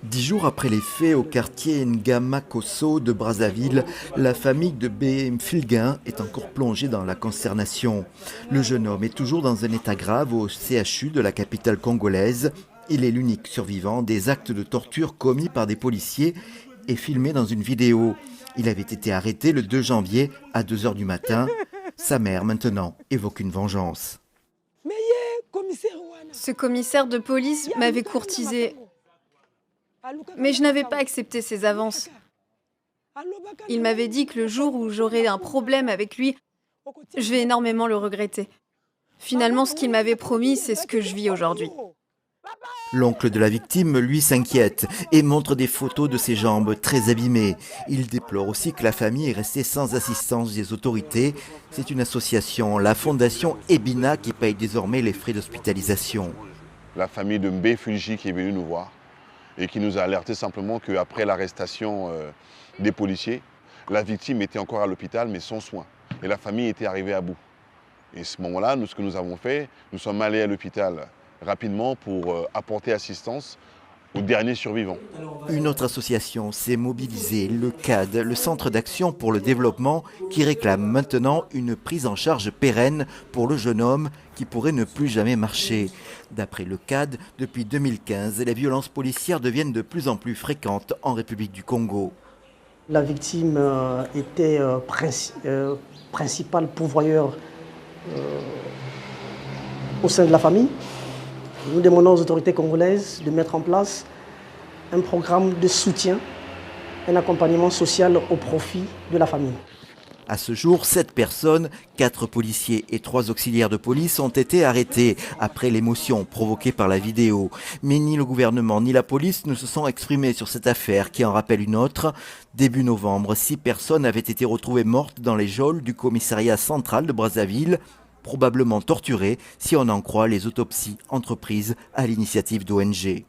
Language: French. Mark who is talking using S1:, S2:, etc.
S1: 10 jours après les faits au quartier Ngamakoso de Brazzaville, la famille de B. Mfilguin est encore plongée dans la consternation. Le jeune homme est toujours dans un état grave au CHU de la capitale congolaise. Il est l'unique survivant des actes de torture commis par des policiers et filmé dans une vidéo. Il avait été arrêté le 2 janvier à 2 heures du matin. Sa mère, maintenant, évoque une vengeance.
S2: Ce commissaire de police m'avait courtisé, mais je n'avais pas accepté ses avances. Il m'avait dit que le jour où j'aurais un problème avec lui, je vais énormément le regretter. Finalement, ce qu'il m'avait promis, c'est ce que je vis aujourd'hui.
S1: L'oncle de la victime, lui, s'inquiète et montre des photos de ses jambes très abîmées. Il déplore aussi que la famille est restée sans assistance des autorités. C'est une association, la fondation Ebina, qui paye désormais les frais d'hospitalisation.
S3: La famille de Mbé Fulji qui est venue nous voir et qui nous a alerté simplement qu'après l'arrestation des policiers, la victime était encore à l'hôpital mais sans soins. Et la famille était arrivée à bout. Et à ce moment-là, ce que nous avons fait, nous sommes allés à l'hôpital rapidement pour apporter assistance aux derniers survivants.
S1: Une autre association s'est mobilisée, le CAD, le Centre d'action pour le développement, qui réclame maintenant une prise en charge pérenne pour le jeune homme qui pourrait ne plus jamais marcher. D'après le CAD, depuis 2015, les violences policières deviennent de plus en plus fréquentes en République du Congo.
S4: La victime était principal pourvoyeur au sein de la famille. Nous demandons aux autorités congolaises de mettre en place un programme de soutien, un accompagnement social au profit de la famille.
S1: À ce jour, 7 personnes, 4 policiers et 3 auxiliaires de police ont été arrêtés après l'émotion provoquée par la vidéo. Mais ni le gouvernement ni la police ne se sont exprimés sur cette affaire qui en rappelle une autre. Début novembre, 6 personnes avaient été retrouvées mortes dans les geôles du commissariat central de Brazzaville, probablement torturées si on en croit les autopsies entreprises à l'initiative d'ONG.